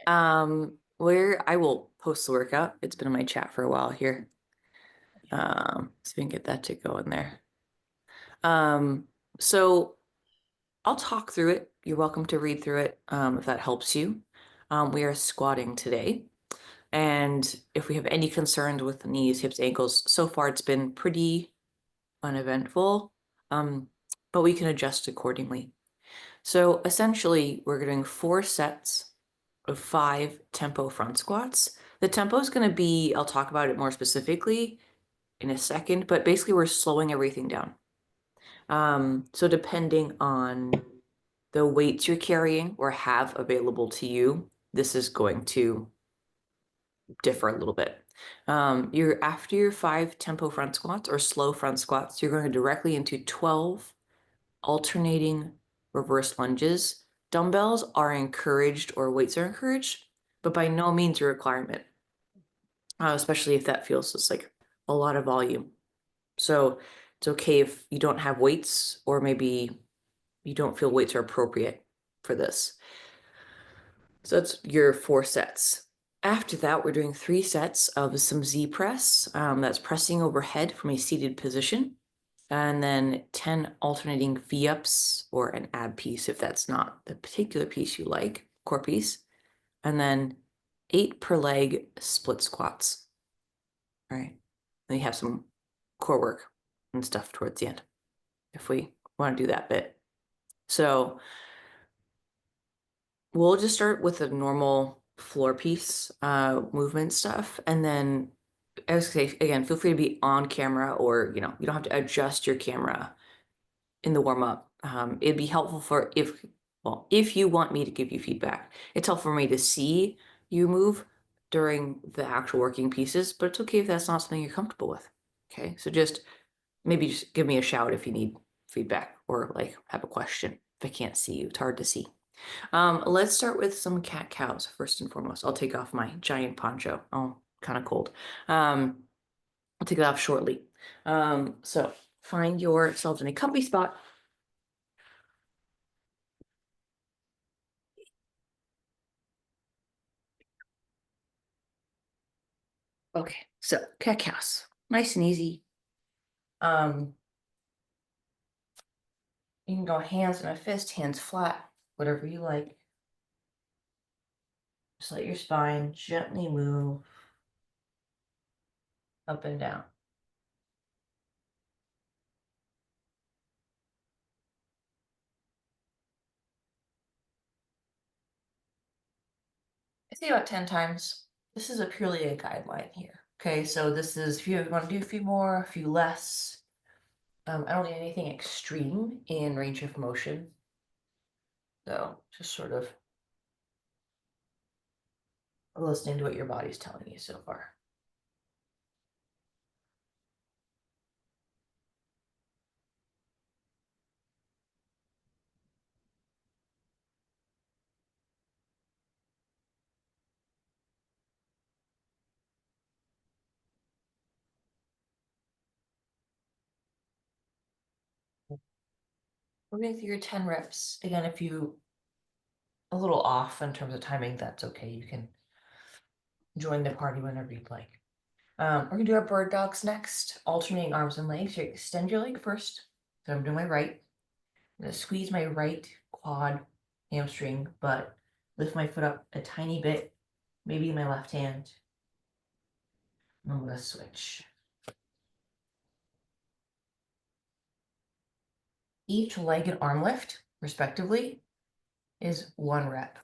Where I will post the workout. It's been in my chat for a while here. So we can get that to go in there. So I'll talk through it. You're welcome to read through it if that helps you. We are squatting today. And if we have any concerns with the knees, hips, ankles, so far it's been pretty uneventful, but we can adjust accordingly. So essentially, we're doing 4 sets of 5 tempo front squats. The tempo is going to be, I'll talk about it more specifically in a second, but basically we're slowing everything down. So depending on the weights you're carrying or have available to you, this is going to differ a little bit. After your 5 tempo front squats or slow front squats, you're going directly into 12 alternating reverse lunges. Dumbbells are encouraged or weights are encouraged, but by no means a requirement, especially if that feels just like a lot of volume. So it's okay if you don't have weights or maybe you don't feel weights are appropriate for this. So that's your 4 sets. After that, we're doing 3 sets of some Z press. That's pressing overhead from a seated position. And then 10 alternating V-ups or an ab piece if that's not the particular piece you like, core piece. And then 8 per leg split squats. All right. Then you have some core work and stuff towards the end if we want to do that bit. So we'll just start with the normal floor piece movement stuff. And then I was gonna say, again, feel free to be on camera or, you don't have to adjust your camera in the warm up. It'd be helpful for if you want me to give you feedback, it's helpful for me to see you move during the actual working pieces, but it's okay if that's not something you're comfortable with. Okay, so maybe just give me a shout if you need feedback or like have a question. If I can't see you, it's hard to see. Let's start with some cat cows first and foremost. I'll take off my giant poncho. Oh, kind of cold. I'll take it off shortly. So find yourselves in a comfy spot. Okay, so cat cows, nice and easy. You can go hands in a fist, hands flat, whatever you like. Just let your spine gently move up and down. I say about 10 times. This is purely a guideline here. Okay, so this is if you want to do a few more, a few less. I don't need anything extreme in range of motion. So just sort of listening to what your body's telling you so far. We're going through your 10 reps. Again, if you a little off in terms of timing, that's okay. You can join the party whenever you'd like. We're gonna do our bird dogs next, alternating arms and legs. You extend your leg first. So I'm doing my right. I'm gonna squeeze my right quad hamstring, but lift my foot up a tiny bit, maybe my left hand. And I'm gonna switch. Each leg and arm lift, respectively, is 1 rep.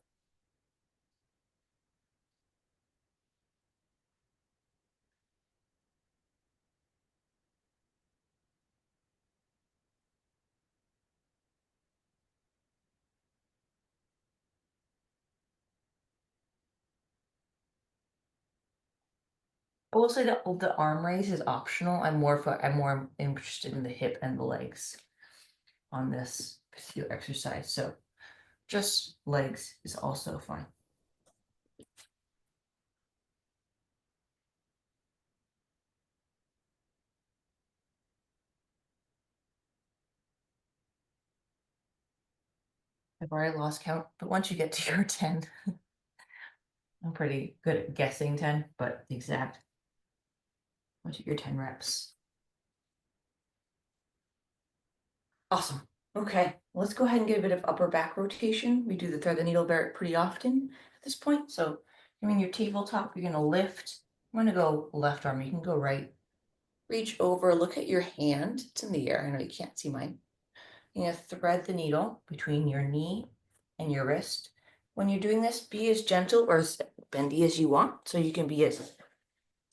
I will say that the arm raise is optional. I'm more interested in the hip and the legs on this particular exercise. So just legs is also fine. I've already lost count, but once you get to your 10, pretty good at guessing 10, but the exact, what's your 10 reps? Awesome. Okay, let's go ahead and get a bit of upper back rotation. We do the thread the needle pretty often at this point. So you're in your tabletop, you're gonna lift. I'm gonna go left arm, you can go right. Reach over, look at your hand. It's in the air. I know you can't see mine. You're gonna thread the needle between your knee and your wrist. When you're doing this, be as gentle or as bendy as you want. So you can be as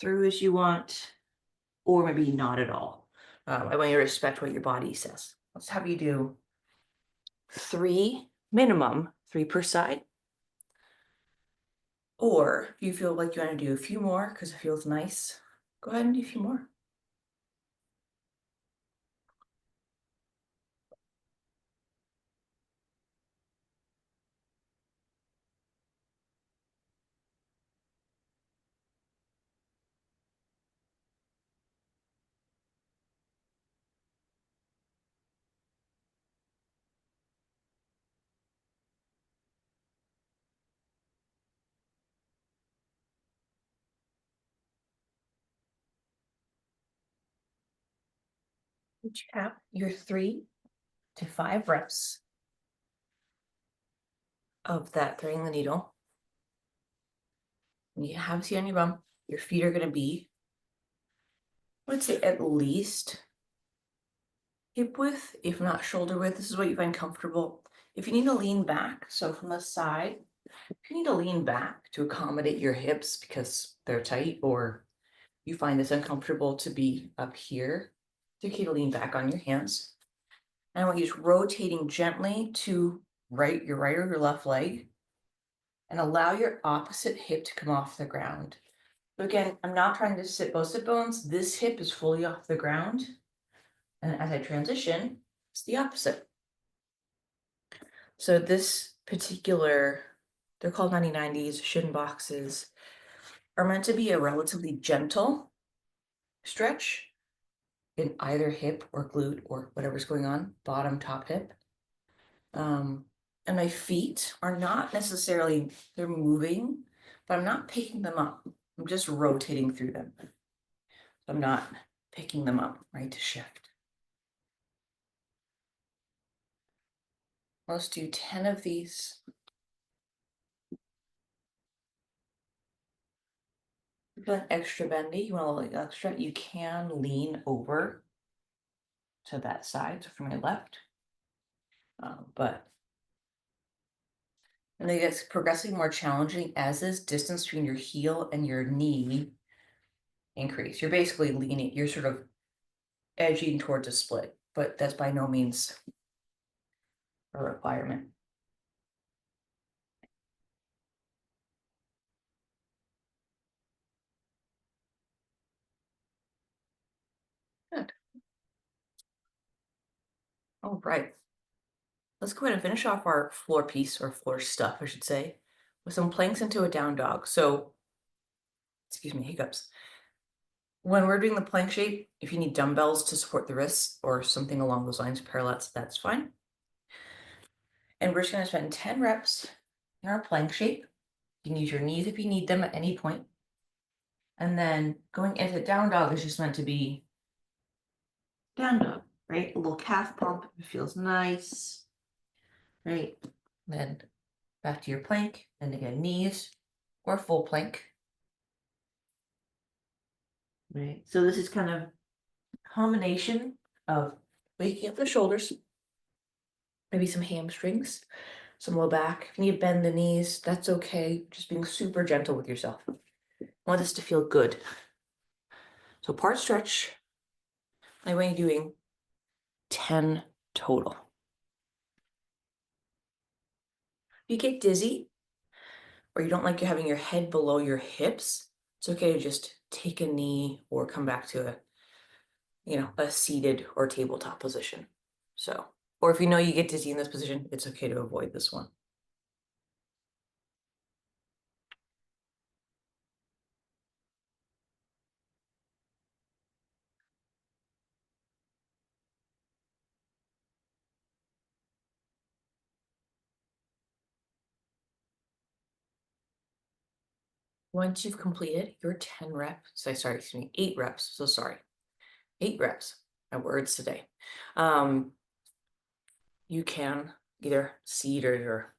through as you want, or maybe not at all. I want you to respect what your body says. Let's have you do 3 minimum, 3 per side. Or if you feel like you want to do a few more because it feels nice, go ahead and do a few more. Each have your 3 to 5 reps of that threading the needle. When you have seat on your bum, your feet are going to be, I would say, at least hip width, if not shoulder width. This is what you find comfortable. If you need to lean back, so from the side, if you need to lean back to accommodate your hips because they're tight, or you find this uncomfortable to be up here, it's okay to lean back on your hands. And I want you just rotating gently to your right or your left leg, and allow your opposite hip to come off the ground. So again, I'm not trying to sit both sit bones. This hip is fully off the ground. And as I transition, it's the opposite. So this particular, they're called 90-90s, shin boxes, are meant to be a relatively gentle stretch in either hip or glute or whatever's going on, bottom, top hip. And my feet are not necessarily, they're moving, but I'm not picking them up. I'm just rotating through them. I'm not picking them up, right, to shift. Let's do 10 of these. If you're feeling extra bendy, you want a little extra, you can lean over to that side, so from my left. But and it gets progressively more challenging as this distance between your heel and your knee increase. You're basically leaning, you're sort of edging towards a split, but that's by no means a requirement. Good. All right. Let's go ahead and finish off our floor piece, or floor stuff, I should say, with some planks into a down dog. So, excuse me, hiccups. When we're doing the plank shape, if you need dumbbells to support the wrists or something along those lines, parallettes, that's fine. And we're just going to spend 10 reps in our plank shape. You can use your knees if you need them at any point. And then going into down dog is just meant to be down dog, right? A little calf pump, it feels nice, right? Then back to your plank, and again, knees or full plank. Right. So this is kind of a combination of waking up the shoulders, maybe some hamstrings, some low back. If you need to bend the knees, that's okay. Just being super gentle with yourself. I want this to feel good. So part stretch, I want you doing 10 total. If you get dizzy or you don't like you having your head below your hips, it's okay to just take a knee or come back to a seated or tabletop position. So, or if you know you get dizzy in this position, it's okay to avoid this one. Once you've completed your 10 reps, excuse me, 8 reps, so sorry, 8 reps, my words today, you can either seat or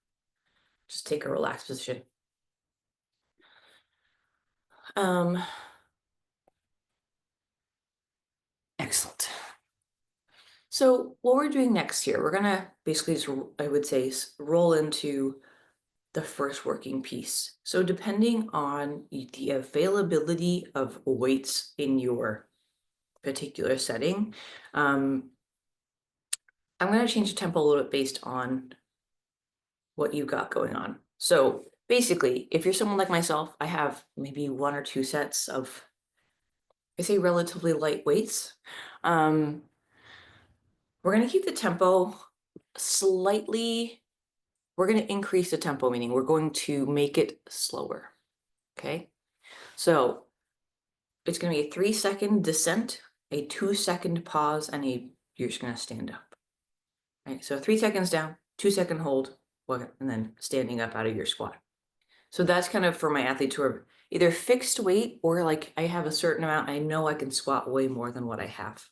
just take a relaxed position. Excellent. So what we're doing next here, we're gonna basically, I would say, roll into the first working piece. So depending on the availability of weights in your particular setting, I'm going to change the tempo a little bit based on what you've got going on. So basically, if you're someone like myself, I have maybe 1 or 2 sets of, I say, relatively light weights. We're going to keep the tempo slightly, we're going to increase the tempo, meaning we're going to make it slower. Okay. So it's going to be a 3-second descent, a 2-second pause, and you're just going to stand up. Right. So 3 seconds down, 2-second hold, and then standing up out of your squat. So that's kind of for my athletes who are either fixed weight or like I have a certain amount, I know I can squat way more than what I have.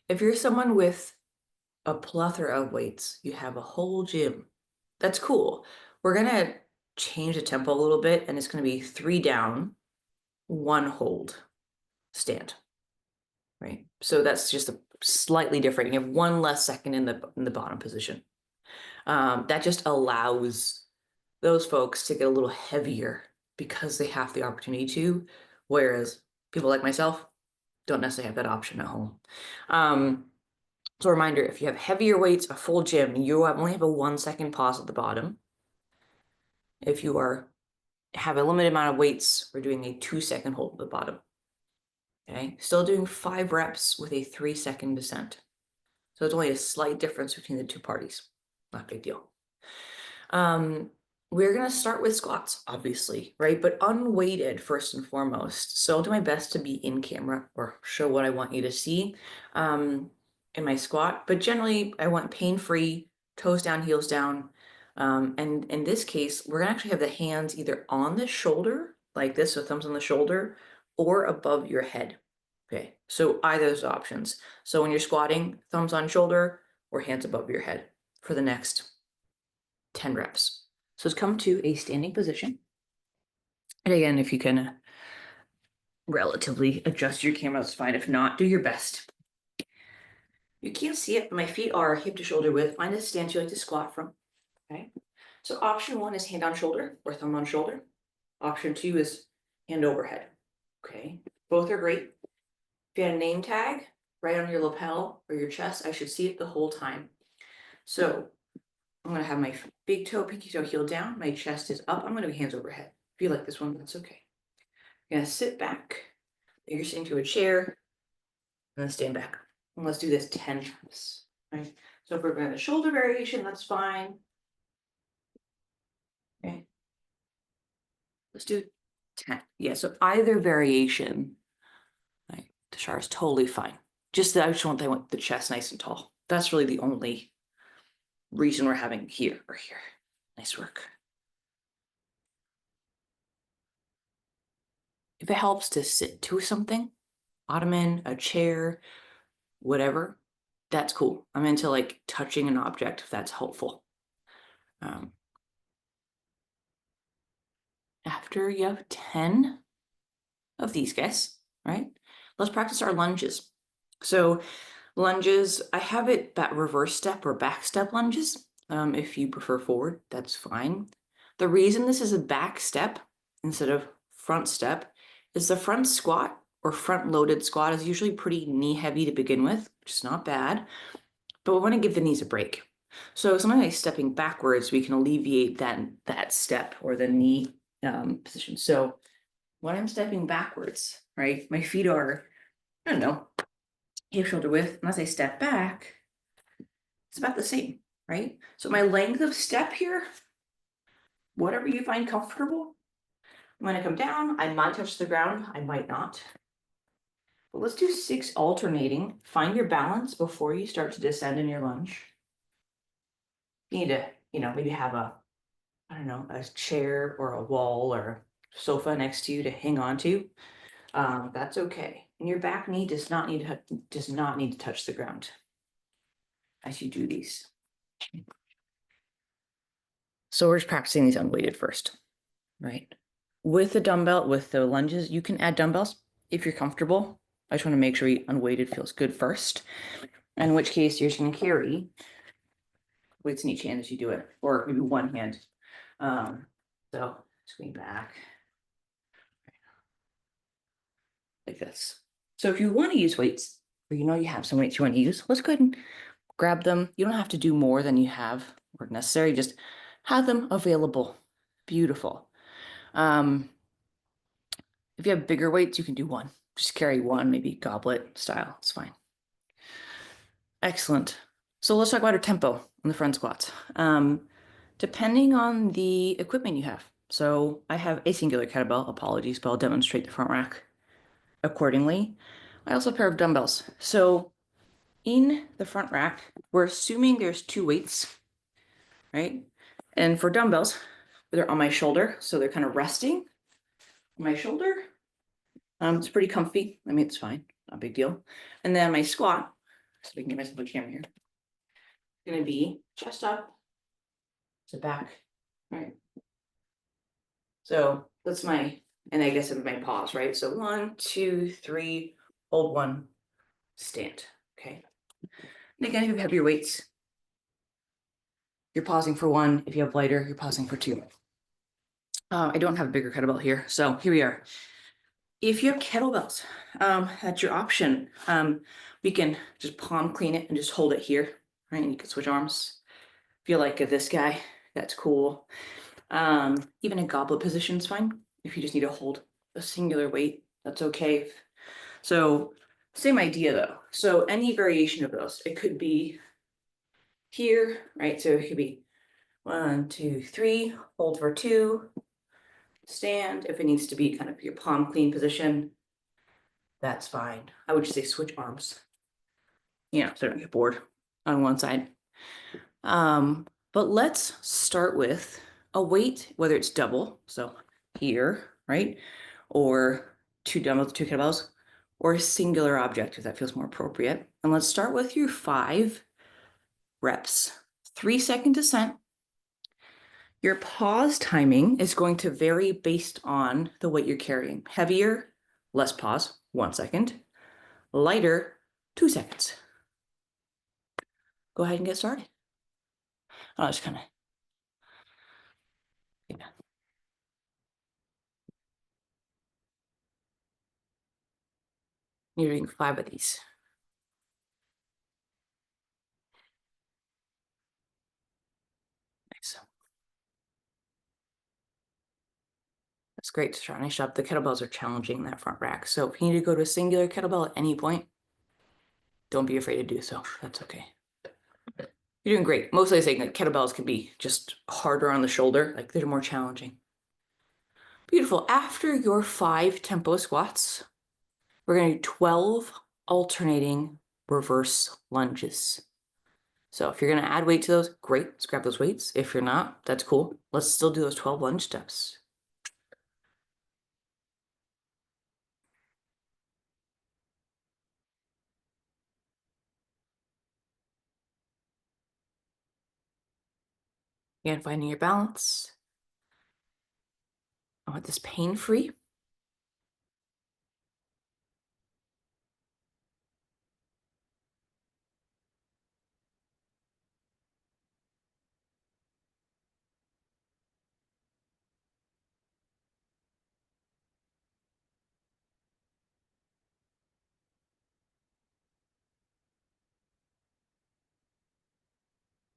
If you're someone with a plethora of weights, you have a whole gym, that's cool. We're going to change the tempo a little bit, and it's going to be 3 down, 1 hold, stand. Right. So that's just a slightly different. You have 1 less second in the bottom position. That just allows those folks to get a little heavier because they have the opportunity to, whereas people like myself don't necessarily have that option at home. So a reminder, if you have heavier weights, a full gym, you only have a 1-second pause at the bottom. If you have a limited amount of weights, we're doing a 2-second hold at the bottom. Okay, still doing 5 reps with a 3-second descent. So it's only a slight difference between the 2 parties. Not a big deal. We're going to start with squats, obviously, right? But unweighted first and foremost. So I'll do my best to be in camera or show what I want you to see in my squat. But generally, I want pain-free, toes down, heels down. And in this case, we're going to actually have the hands either on the shoulder, like this, with thumbs on the shoulder, or above your head. Okay, so either of those options. So when you're squatting, thumbs on shoulder or hands above your head for the next 10 reps. So let's come to a standing position. And again, if you can relatively adjust your camera, that's fine. If not, do your best. You can't see it, but my feet are hip to shoulder width. Find a stance you like to squat from. Okay. So option 1 is hand on shoulder or thumb on shoulder. Option 2 is hand overhead. Okay. Both are great. If you had a name tag right on your lapel or your chest, I should see it the whole time. So I'm going to have my big toe, pinky toe, heel down. My chest is up. I'm going to be hands overhead. If you like this one, that's okay. You're going to sit back. You're sitting to a chair and then stand back. And let's do this 10 times. Right? So if we're going to have a shoulder variation, that's fine. Okay. Let's do 10. Yeah, so either variation, right, the char is totally fine. Just that I just want the chest nice and tall. That's really the only reason we're having here or here. Nice work. If it helps to sit to something, ottoman, a chair, whatever, that's cool. I'm into like touching an object if that's helpful. After you have 10 of these guys, right? Let's practice our lunges. So lunges, I have it that reverse step or back step lunges. If you prefer forward, that's fine. The reason this is a back step instead of front step is the front squat or front loaded squat is usually pretty knee heavy to begin with, which is not bad, but we want to give the knees a break. So something like stepping backwards, we can alleviate that step or the knee position. So when I'm stepping backwards, right, my feet are, I don't know, hip shoulder width. And as I step back, it's about the same, right? So my length of step here, whatever you find comfortable. When I come down, I might touch the ground, I might not. But let's do 6 alternating. Find your balance before you start to descend in your lunge. You need to, maybe have a chair or a wall or sofa next to you to hang on to, that's okay. And your back knee does not need to touch the ground as you do these. So we're just practicing these unweighted first, right? With the dumbbell, with the lunges, you can add dumbbells if you're comfortable. I just want to make sure unweighted feels good first. In which case you're just going to carry weights in each hand as you do it, or maybe one hand. So swing back like this. So if you want to use weights, or you know you have some weights you want to use, let's go ahead and grab them. You don't have to do more than you have or necessary. Just have them available. Beautiful. If you have bigger weights, you can do one. Just carry one, maybe goblet style. It's fine. Excellent. So let's talk about our tempo on the front squats. Depending on the equipment you have. So I have a singular kettlebell, apologies, but I'll demonstrate the front rack accordingly. I also have a pair of dumbbells. So in the front rack, we're assuming there's two weights, right? And for dumbbells, they're on my shoulder, so they're kind of resting on my shoulder. It's pretty comfy. I mean, it's fine, not a big deal. And then my squat, so we can get myself a camera here, gonna be chest up to back, right? So that's my, and I guess it's my pause, right? So 1, 2, 3, hold one, stand, okay? And again, if you have your weights, you're pausing for one. If you have lighter, you're pausing for two. I don't have a bigger kettlebell here, so here we are. If you have kettlebells, that's your option. We can just palm clean it and just hold it here, right? And you can switch arms. If you like this guy, that's cool. Even a goblet position is fine. If you just need to hold a singular weight, that's okay. So same idea though. So any variation of those, it could be here, right? So it could be 1, 2, 3, hold for 2, stand. If it needs to be kind of your palm clean position, that's fine. I would just say switch arms. So I don't get bored on one side. But let's start with a weight, whether it's double, so here, right? Or two dumbbells, two kettlebells, or a singular object if that feels more appropriate. And let's start with your 5 reps. 3-second descent. Your pause timing is going to vary based on the weight you're carrying. Heavier, less pause, 1 second. Lighter, 2 seconds. Go ahead and get started. I'll just kind of, yeah. You're doing 5 of these. Nice. That's great to try. Nice job. The kettlebells are challenging that front rack. So if you need to go to a singular kettlebell at any point, don't be afraid to do so. That's okay. You're doing great. Mostly saying that kettlebells can be just harder on the shoulder, like they're more challenging. Beautiful. After your 5 tempo squats, we're going to do 12 alternating reverse lunges. So if you're going to add weight to those, great. Let's grab those weights. If you're not, that's cool. Let's still do those 12 lunge steps. Again, finding your balance. I want this pain-free.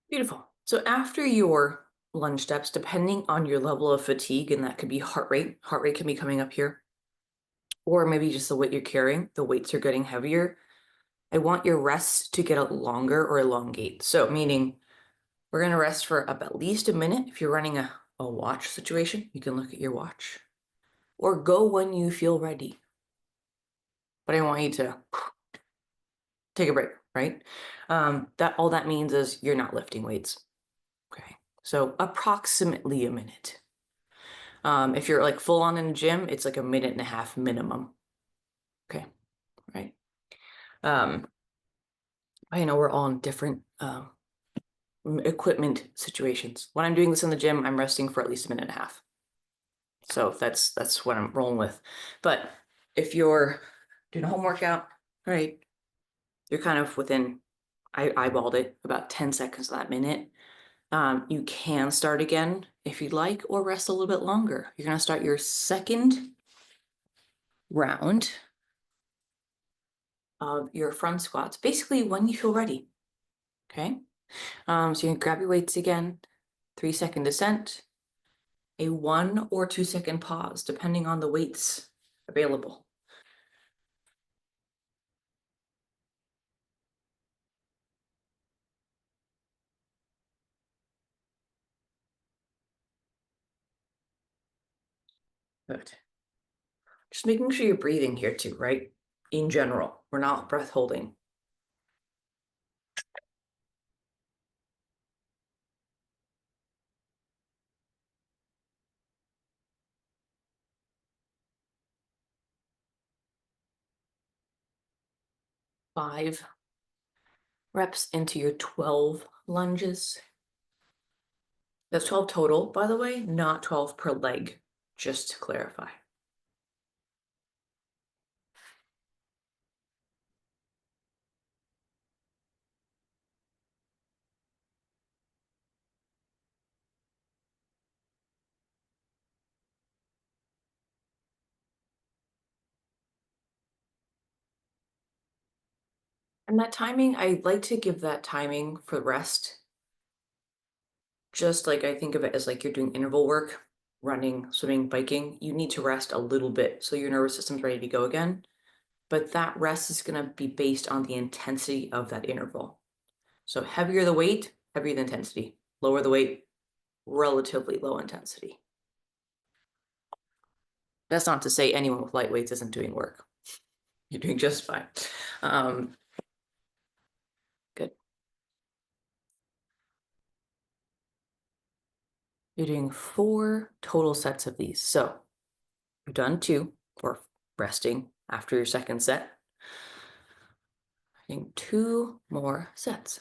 Beautiful. So after your lunge steps, depending on your level of fatigue, and that could be heart rate can be coming up here, or maybe just the weight you're carrying, the weights are getting heavier. I want your rest to get longer or elongate. So meaning we're going to rest for up at least a minute. If you're running a watch situation, you can look at your watch, or go when you feel ready. But I want you to take a break, right? All that means is you're not lifting weights. Okay, so approximately a minute. If you're like full on in the gym, it's like a minute and a half minimum. Okay, right. Um, I know we're all in different equipment situations. When I'm doing this in the gym, I'm resting for at least a minute and a half. So that's what I'm rolling with. But if you're doing a home workout, right, you're kind of within, I eyeballed it, about 10 seconds of that minute. You can start again if you'd like, or rest a little bit longer. You're going to start your second round of your front squats, basically when you feel ready. Okay. So you can grab your weights again, 3-second descent, a 1 or 2-second pause, depending on the weights available. Good. Just making sure you're breathing here too, right? In general, we're not breath holding. Five reps into your 12 lunges. That's 12 total, by the way, not 12 per leg, just to clarify. And that timing, I like to give that timing for rest. Just like I think of it as like you're doing interval work, running, swimming, biking, you need to rest a little bit so your nervous system's ready to go again. But that rest is going to be based on the intensity of that interval. So heavier the weight, heavier the intensity. Lower the weight, relatively low intensity. That's not to say anyone with light weights isn't doing work. You're doing just fine. Good. You're doing 4 total sets of these. So you've done 2 for resting after your second set. Doing 2 more sets.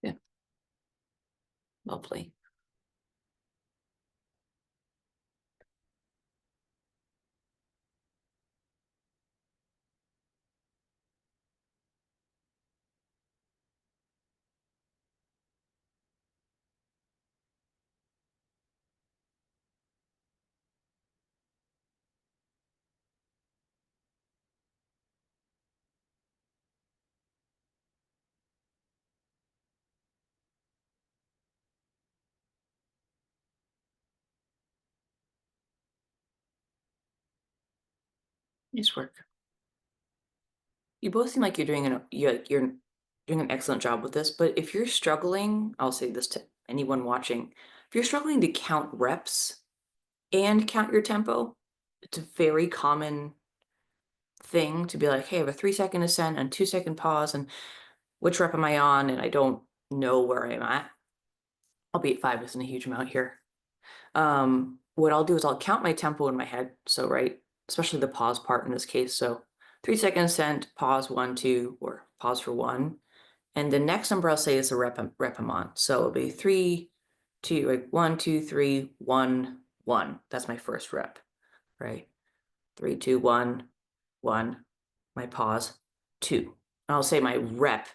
Yeah, lovely. Nice work. You both seem like you're doing an excellent job with this, but if you're struggling, I'll say this to anyone watching, if you're struggling to count reps and count your tempo, it's a very common thing to be like, hey, I have a 3-second ascent and 2-second pause, and which rep am I on? And I don't know where I'm at. Albeit 5 isn't a huge amount here. What I'll do is I'll count my tempo in my head. So, right, especially the pause part in this case. So 3-second ascent, pause 1, 2, or pause for 1. And the next number I'll say is the rep I'm on. So it'll be 3, 2, like 1, 2, 3, 1, 1. That's my first rep, right? 3, 2, 1, 1. My pause, 2. And I'll say my rep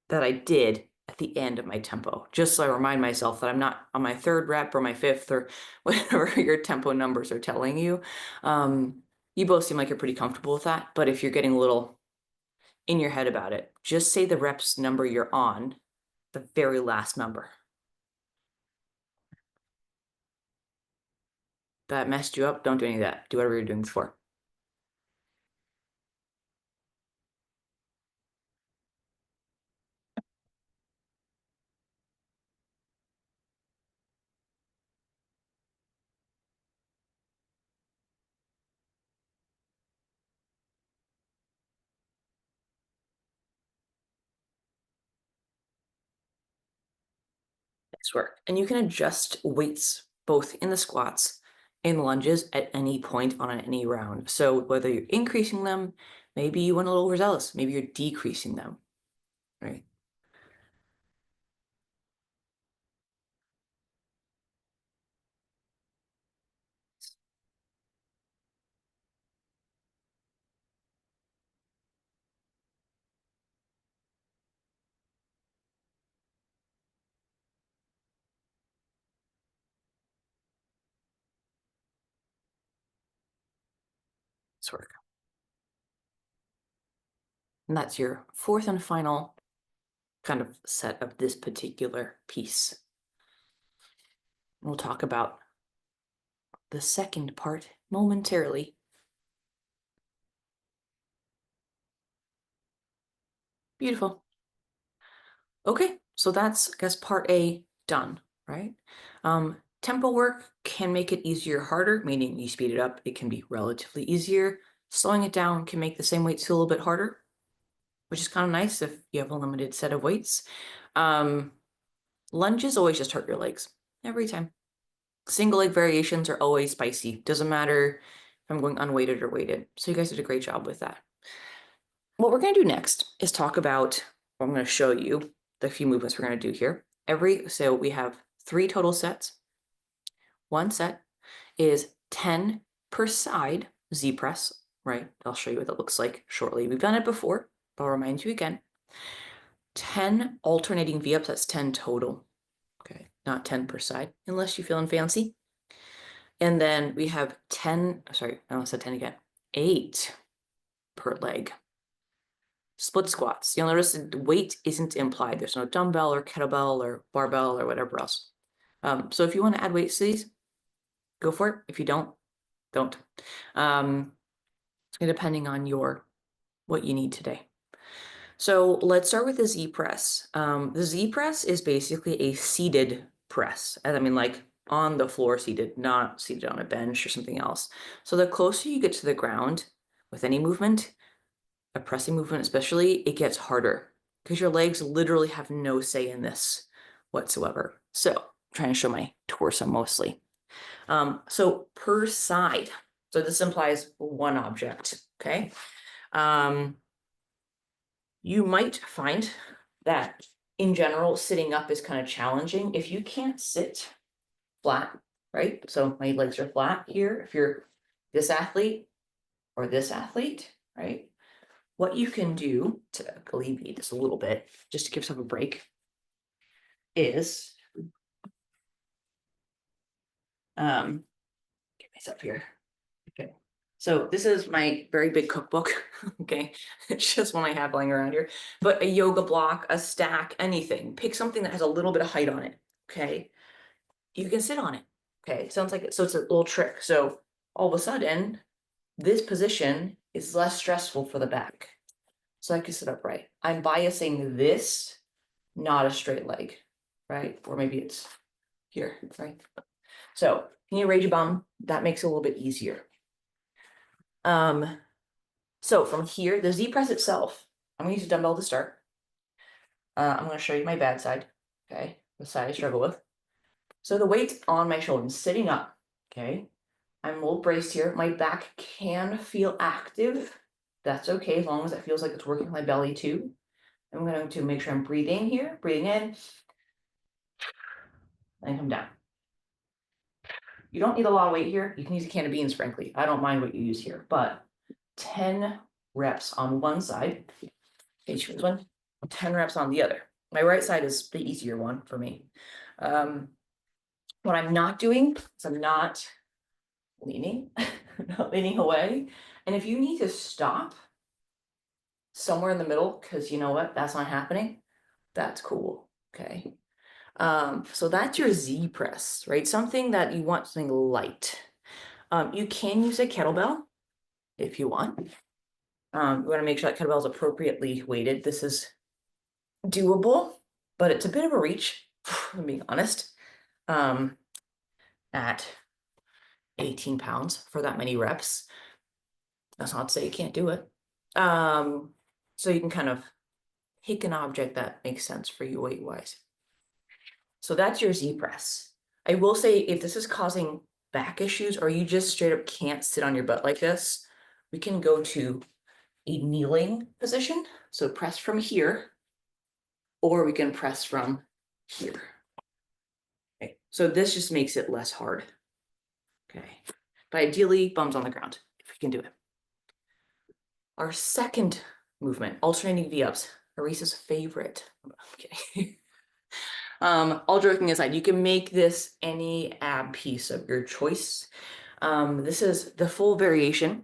that I did at the end of my tempo, just so I remind myself that I'm not on my 3rd rep or my 5th or whatever your tempo numbers are telling you. You both seem like you're pretty comfortable with that, but if you're getting a little in your head about it, just say the reps number you're on, the very last number. That messed you up, don't do any of that. Do whatever you're doing before. Nice work. And you can adjust weights both in the squats and lunges at any point on any round. So whether you're increasing them, maybe you went a little overzealous, maybe you're decreasing them, right? Nice work. And that's your fourth and final kind of set of this particular piece. We'll talk about the second part momentarily. Beautiful. Okay, so that's, I guess, part A done, right? Tempo work can make it easier or harder, meaning you speed it up, it can be relatively easier. Slowing it down can make the same weights feel a little bit harder, which is kind of nice if you have a limited set of weights. Lunges always just hurt your legs, every time. Single leg variations are always spicy. Doesn't matter if I'm going unweighted or weighted. So you guys did a great job with that. What we're going to do next is talk about, I'm going to show you the few movements we're going to do here. So we have 3 total sets. One set is 10 per side Z press, right? I'll show you what that looks like shortly. We've done it before, but I'll remind you again. 10 alternating V-ups, that's 10 total. Okay, not 10 per side, unless you're feeling fancy. And then we have 10, sorry, I almost said 10 again, 8 per leg. Split squats. You'll notice the weight isn't implied. There's no dumbbell or kettlebell or barbell or whatever else. So if you want to add weights to these, go for it. If you don't. Depending on what you need today. So let's start with the Z press. The Z press is basically a seated press. I mean, like on the floor seated, not seated on a bench or something else. So the closer you get to the ground with any movement, a pressing movement especially, it gets harder because your legs literally have no say in this whatsoever. So I'm trying to show my torso mostly. So per side. So this implies one object, okay? You might find that in general, sitting up is kind of challenging. If you can't sit flat, right? So my legs are flat here. If you're this athlete or this athlete, right? What you can do to alleviate this a little bit, just to give yourself a break, is get myself here. Okay. So this is my very big cookbook. Okay. It's just one I have lying around here. But a yoga block, a stack, anything. Pick something that has a little bit of height on it. Okay. You can sit on it. Okay. Sounds like it. So it's a little trick. So all of a sudden, this position is less stressful for the back. So I can sit upright. I'm biasing this, not a straight leg, right? Or maybe it's here, right? So can you raise your bum? That makes it a little bit easier. So from here, the Z press itself, I'm gonna use a dumbbell to start. I'm gonna show you my bad side, okay? The side I struggle with. So the weight's on my shoulders, sitting up, okay? I'm a little braced here. My back can feel active. That's okay, as long as it feels like it's working my belly too. I'm going to make sure I'm breathing here, breathing in, and come down. You don't need a lot of weight here. You can use a can of beans, frankly. I don't mind what you use here, but 10 reps on one side. Okay, choose one. 10 reps on the other. My right side is the easier one for me. What I'm not doing is I'm not leaning, not leaning away. And if you need to stop somewhere in the middle, because you know what, that's not happening, that's cool. Okay. So that's your Z press, right? Something that you want something light. You can use a kettlebell if you want. You want to make sure that kettlebell is appropriately weighted. This is doable, but it's a bit of a reach, I'm being honest, at 18 pounds for that many reps. That's not to say you can't do it. So you can kind of pick an object that makes sense for you weight-wise. So that's your Z press. I will say if this is causing back issues or you just straight up can't sit on your butt like this, we can go to a kneeling position. So press from here, or we can press from here. Okay. So this just makes it less hard. Okay. But ideally, bums on the ground, if we can do it. Our second movement, alternating V-ups, Arisa's favorite. Okay. All joking aside, you can make this any ab piece of your choice. This is the full variation.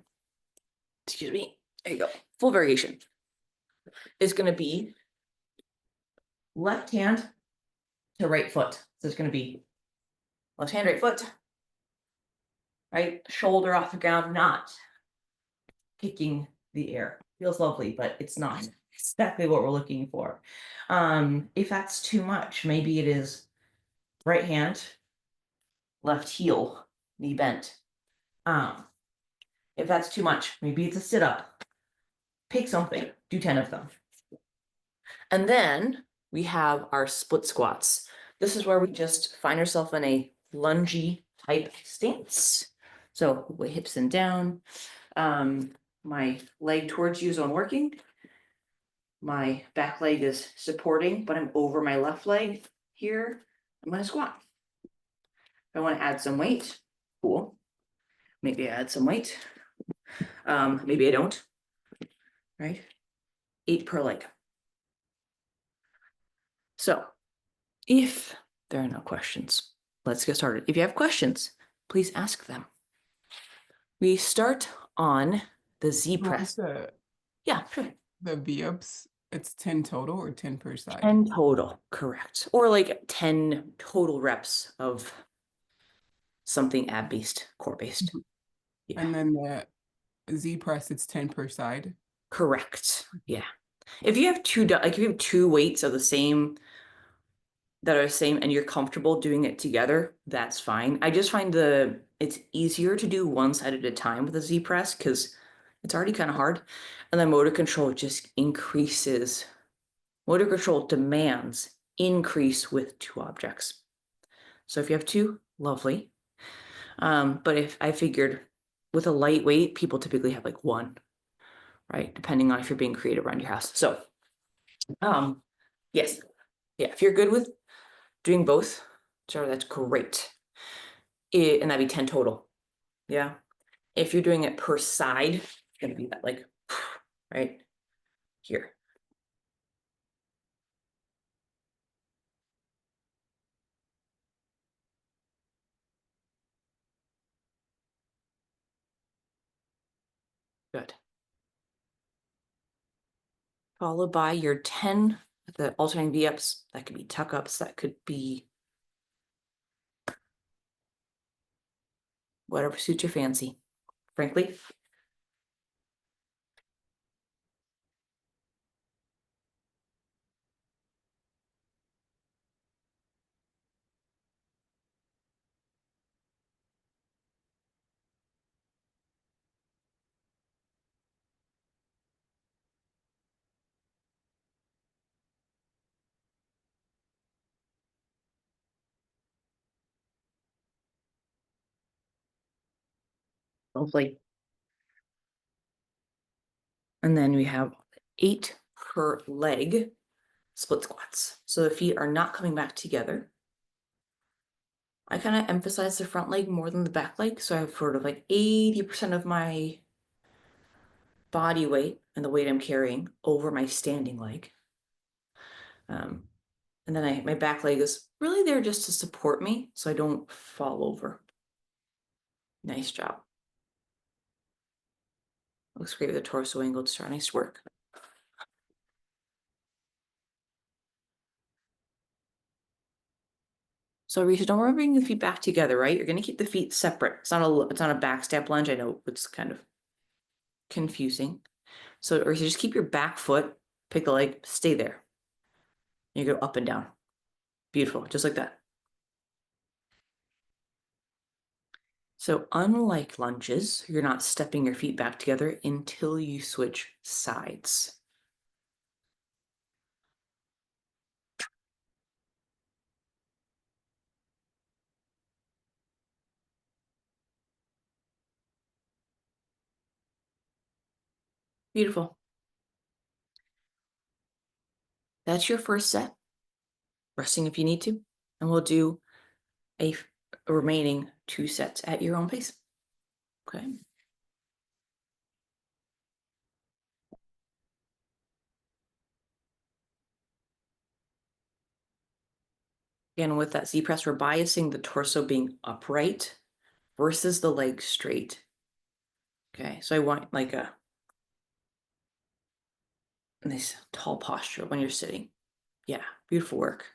Excuse me. There you go. Full variation is going to be left hand to right foot. So it's going to be left hand, right foot, right shoulder off the ground, not kicking the air. Feels lovely, but it's not exactly what we're looking for. If that's too much, maybe it is right hand, left heel, knee bent. If that's too much, maybe it's a sit up. Pick something, do 10 of them. And then we have our split squats. This is where we just find ourselves in a lungy type stance. So hips and down. My leg towards you is on working. My back leg is supporting, but I'm over my left leg here. I'm going to squat. If I want to add some weight, cool. Maybe I add some weight. Maybe I don't. Right? 8 per leg. So if there are no questions, let's get started. If you have questions, please ask them. We start on the Z press. Yeah, sure. The V-ups, it's 10 total or 10 per side? 10 total, correct. Or like 10 total reps of something ab-based, core-based. Yeah. And then the Z press, it's 10 per side? Correct. Yeah. If you have two weights of the same that are the same and you're comfortable doing it together, that's fine. I just find it's easier to do one side at a time with a Z press because it's already kind of hard. And then motor control just increases. Motor control demands increase with 2 objects. So if you have 2, lovely. But if I figured with a lightweight, people typically have like 1, right? Depending on if you're being creative around your house. So, yes. Yeah, if you're good with doing both, sure, that's great. And that'd be 10 total. Yeah. If you're doing it per side, it's gonna be that like, right here. Good. Followed by your 10, the alternating V-ups. That could be tuck ups. That could be whatever suits your fancy, frankly. Lovely. And then we have 8 per leg split squats. So the feet are not coming back together. I kind of emphasize the front leg more than the back leg. So I have sort of like 80% of my body weight and the weight I'm carrying over my standing leg. And then my back leg is really there just to support me so I don't fall over. Nice job. Looks great with the torso angle to start. Nice work. So Risha, don't worry bringing the feet back together, right? You're going to keep the feet separate. It's not a back step lunge. I know it's kind of confusing. So Risha, just keep your back foot, pick the leg, stay there. You go up and down. Beautiful, just like that. So unlike lunges, you're not stepping your feet back together until you switch sides. Beautiful. That's your first set. Resting if you need to, and we'll do a remaining 2 sets at your own pace. Okay. Again, with that Z press, we're biasing the torso being upright versus the legs straight. Okay, so I want like a nice tall posture when you're sitting. Yeah, beautiful work.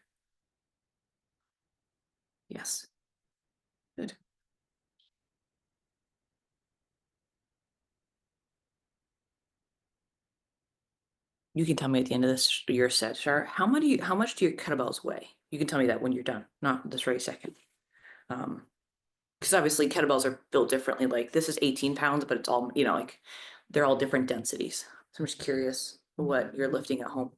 Yes, good. You can tell me at the end of this your set, Char. How much do your kettlebells weigh? You can tell me that when you're done, not this very second. Because obviously kettlebells are built differently. Like this is 18 pounds, but it's all, like they're all different densities. So I'm just curious what you're lifting at home.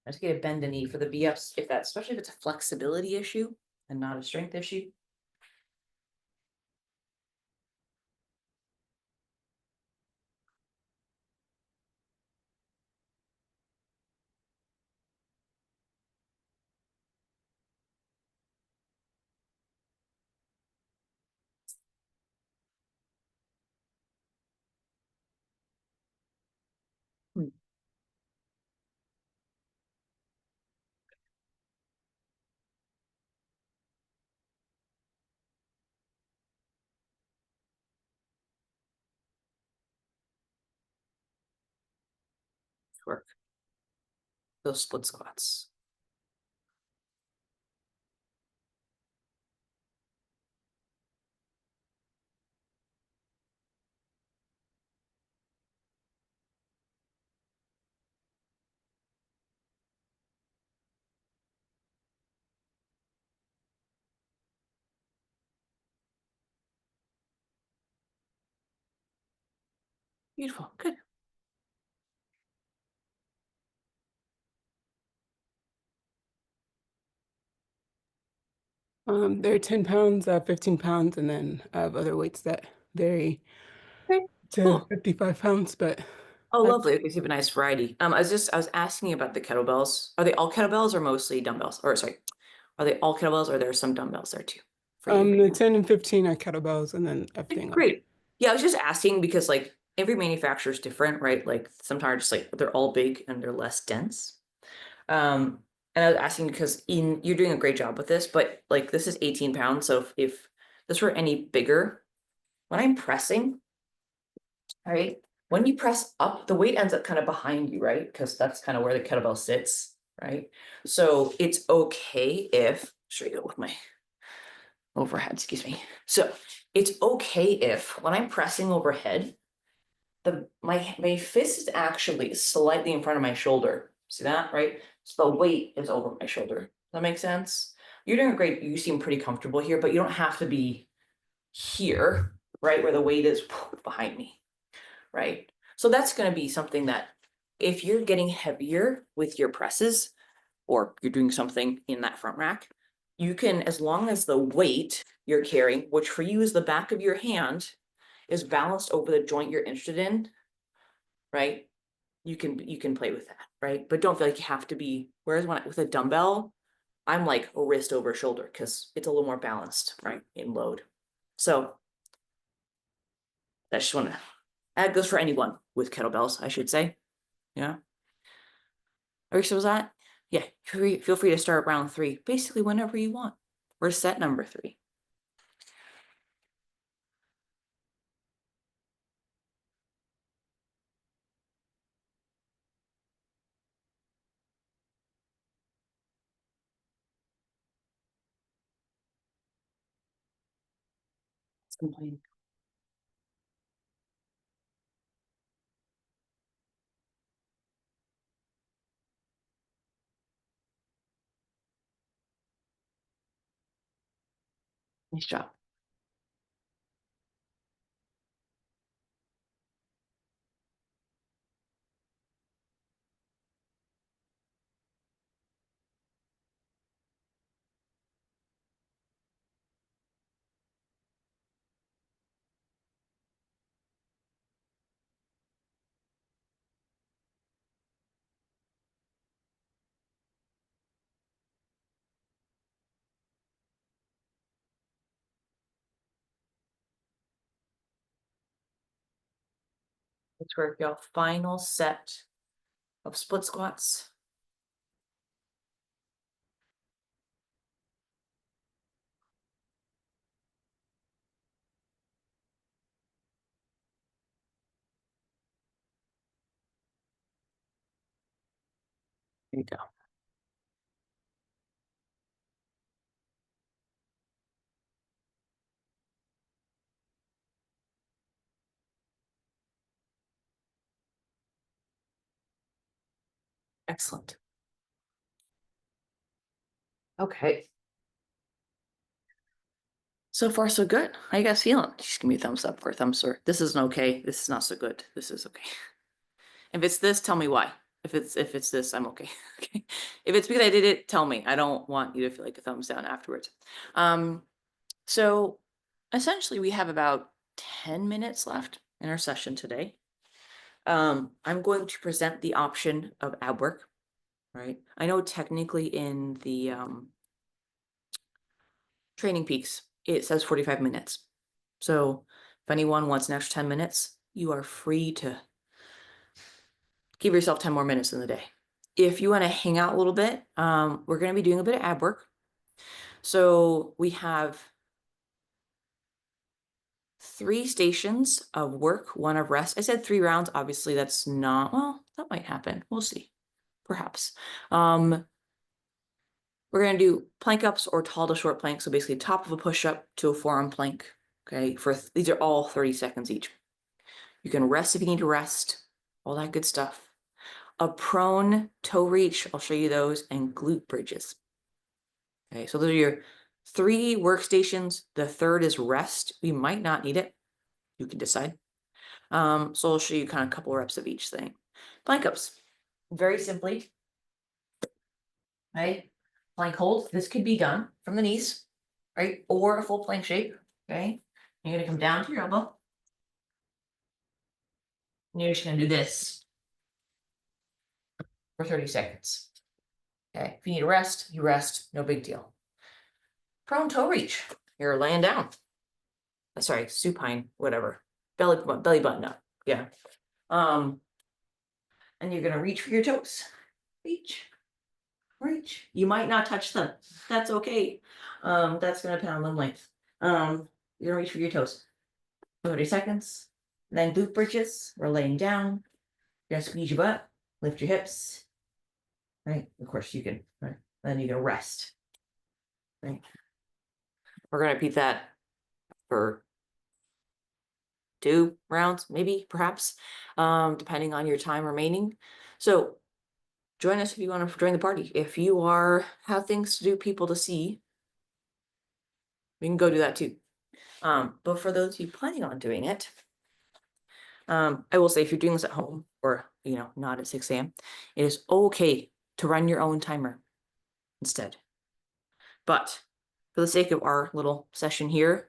I just get a bend the knee for the BFs if that's, especially if it's a flexibility issue and not a strength issue. Hmm. Work those split squats. Beautiful, good. They're 10 pounds, 15 pounds, and then I have other weights that vary Okay, to cool. 55 pounds, but Oh, I, lovely. Okay, so you have a nice variety. I was asking you about the kettlebells. Are they all kettlebells or mostly dumbbells? Or sorry, are they all kettlebells or there are some dumbbells there too for you? the 10 and 15 are kettlebells, and then everything else. Great. Yeah, I was just asking because like every manufacturer is different, right? Like sometimes just like they're all big and they're less dense. And I was asking because you're doing a great job with this, but like this is 18 pounds. So if this were any bigger, when I'm pressing, right? When you press up, the weight ends up kind of behind you, right? Because that's kind of where the kettlebell sits, right? So it's okay if, should I go with my overhead, excuse me. So it's okay if when I'm pressing overhead, my fist is actually slightly in front of my shoulder. See that, right? So the weight is over my shoulder. Does that make sense? You're doing great. You seem pretty comfortable here, but you don't have to be here, right? Where the weight is behind me, right? So that's going to be something that if you're getting heavier with your presses or you're doing something in that front rack, you can, as long as the weight you're carrying, which for you is the back of your hand, is balanced over the joint you're interested in, right? You can play with that, right? But don't feel like you have to be. Whereas with a dumbbell, I'm like wrist over shoulder because it's a little more balanced, right, in load. So I just want to that goes for anyone with kettlebells, I should say. Yeah. Or so was that? Yeah. Feel free to start round 3, basically whenever you want. We're set number 3. Nice job. Let's work your final set of split squats. There you go. Excellent. Okay. So far, so good. How you guys feeling? Just give me a thumbs up or a thumbs or this isn't okay. This is not so good. This is okay. If it's this, tell me why. If it's this, I'm okay. Okay. If it's because I did it, tell me. I don't want you to feel like a thumbs down afterwards. So essentially we have about 10 minutes left in our session today. I'm going to present the option of ab work, right? I know technically in the Training Peaks, it says 45 minutes. So if anyone wants an extra 10 minutes, you are free to give yourself 10 more minutes in the day. If you want to hang out a little bit, we're going to be doing a bit of ab work. So we have 3 stations of work, 1 of rest. I said 3 rounds. Obviously, that's not, well, that might happen. We'll see. Perhaps. We're going to do plank ups or tall to short plank. So basically top of a push-up to a forearm plank. Okay. These are all 30 seconds each. You can rest if you need to rest, all that good stuff. A prone toe reach, I'll show you those, and glute bridges. Okay, so those are your 3 workstations. The third is rest. We might not need it. You can decide. So I'll show you kind of a couple reps of each thing. Plank ups, very simply, right? Plank hold. This could be done from the knees, right? Or a full plank shape, okay? You're gonna come down to your elbow. And you're just gonna do this for 30 seconds. Okay, if you need to rest, you rest, no big deal. Prone toe reach. You're laying down. Sorry, supine, whatever. Belly button up. Yeah. And you're gonna reach for your toes. Reach, reach. You might not touch them. That's okay. That's gonna depend on limb length. You're gonna reach for your toes. 30 seconds. Then glute bridges. We're laying down. You're gonna squeeze your butt, lift your hips. Right. Of course you can. Right. Then you're gonna rest. Right. We're gonna repeat that for 2 rounds, maybe, perhaps, depending on your time remaining. So join us if you want to join the party. If you have things to do, people to see, we can go do that too. But for those of you planning on doing it, I will say if you're doing this at home or, not at 6 a.m., it is okay to run your own timer instead. But for the sake of our little session here,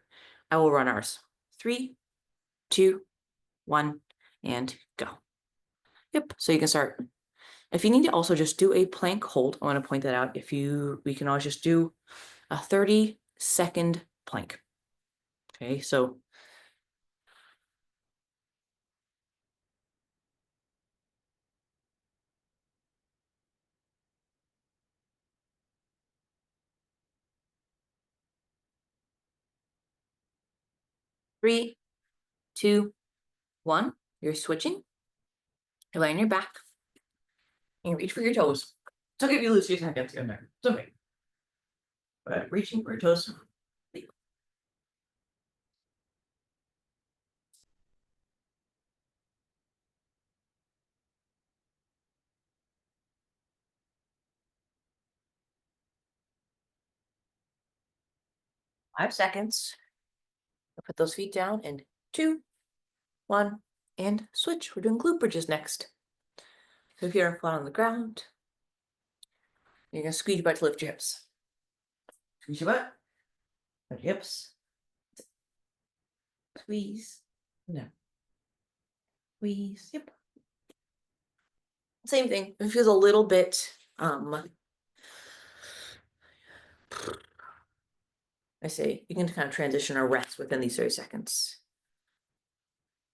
I will run ours. 3, 2, 1, and go. Yep. So you can start. If you need to also just do a plank hold, I want to point that out. We can always just do a 30-second plank. Okay, so three, two, one. You're switching. You're laying your back. And you reach for your toes. It's okay if you lose 2 seconds in there. It's okay. But reaching for your toes. 5 seconds. Put those feet down in 2, 1, and switch. We're doing glute bridges next. So if you're flat on the ground, you're gonna squeeze your butt to lift your hips. Squeeze your butt, lift your hips. Squeeze. No. Squeeze. Yep. Same thing. It feels a little bit I say you can kind of transition or rest within these 30 seconds.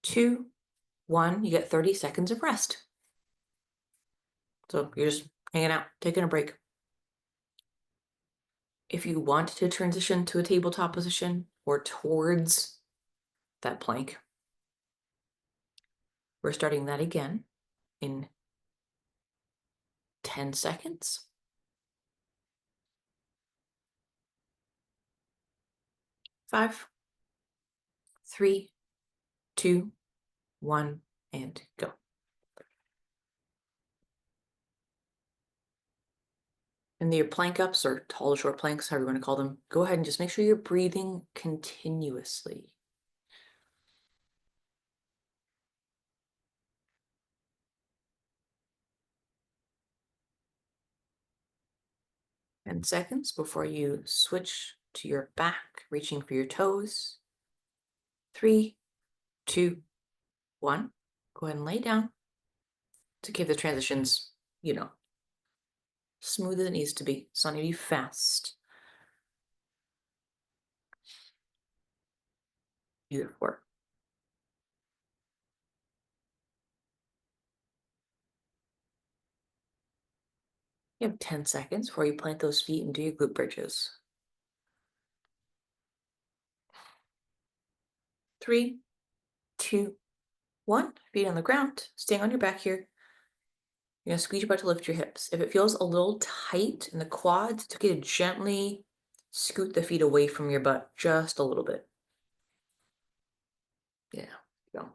2, 1, you get 30 seconds of rest. So you're just hanging out, taking a break. If you want to transition to a tabletop position or towards that plank, we're starting that again in 10 seconds. 5, 3, 2, 1, and go. And your plank ups or tall or short planks, however you want to call them, go ahead and just make sure you're breathing continuously. And seconds before you switch to your back, reaching for your toes. 3, 2, 1. Go ahead and lay down to keep the transitions, smooth as it needs to be. It's not going to be fast. Beautiful. You have 10 seconds before you plant those feet and do your glute bridges. 3, 2, 1. Feet on the ground, staying on your back here. You're gonna squeeze your butt to lift your hips. If it feels a little tight in the quads, it's okay to gently scoot the feet away from your butt just a little bit. Yeah, go.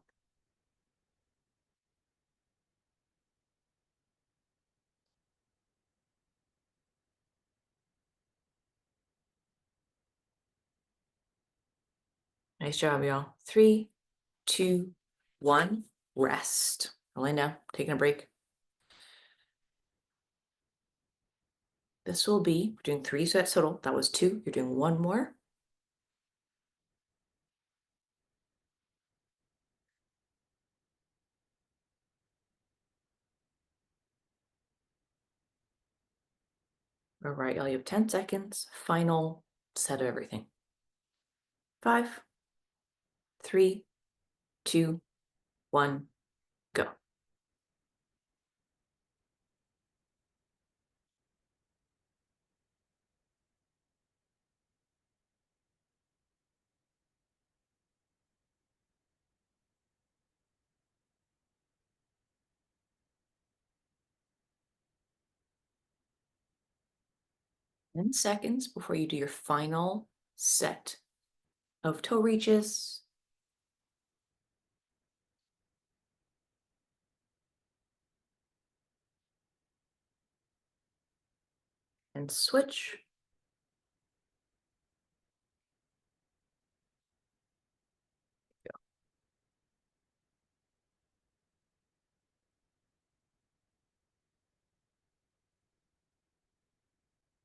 Nice job, y'all. 3, 2, 1. Rest. Laying down, taking a break. This will be, we're doing 3 sets total. That was 2. You're doing 1 more. All right, y'all, you have 10 seconds. Final set of everything. 5, 3, 2, 1, go. Ten seconds before you do your final set of toe reaches. And switch.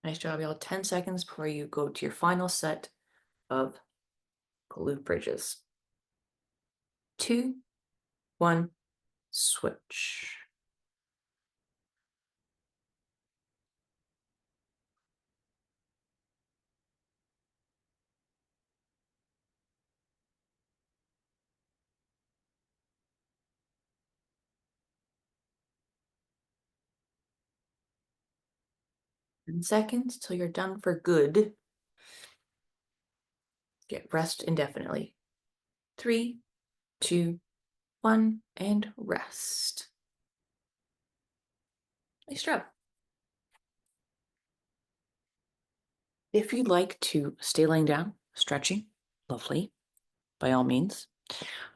Nice job, y'all. 10 seconds before you go to your final set of glute bridges. 2, 1, switch. And seconds till you're done for good. Get rest indefinitely. 3, 2, 1, and rest. Nice job. If you'd like to stay laying down, stretching, lovely, by all means.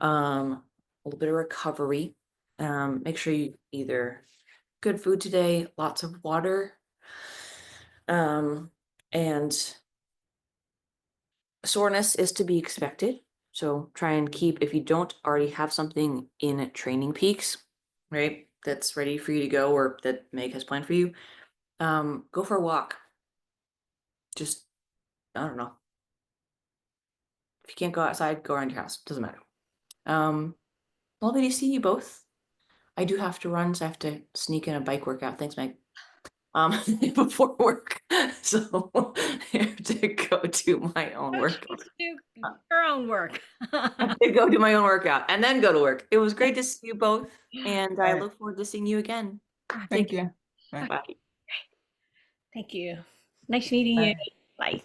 A little bit of recovery. Make sure you either good food today, lots of water, and soreness is to be expected. So try and keep, if you don't already have something in Training Peaks, right, that's ready for you to go or that Meg has planned for you, go for a walk. Just, I don't know. If you can't go outside, go around your house. Doesn't matter. Lovely to see you both. I do have to run, so I have to sneak in a bike workout. Thanks, Meg. before work. So I have to go do my own Coach work. needs to do her own work. I have to go do my own workout and then go to work. It was great to see you both, and All I right. look forward to seeing you again. Take Thank care. you. Bye. Bye. Thank you. Nice meeting you. Bye. Bye.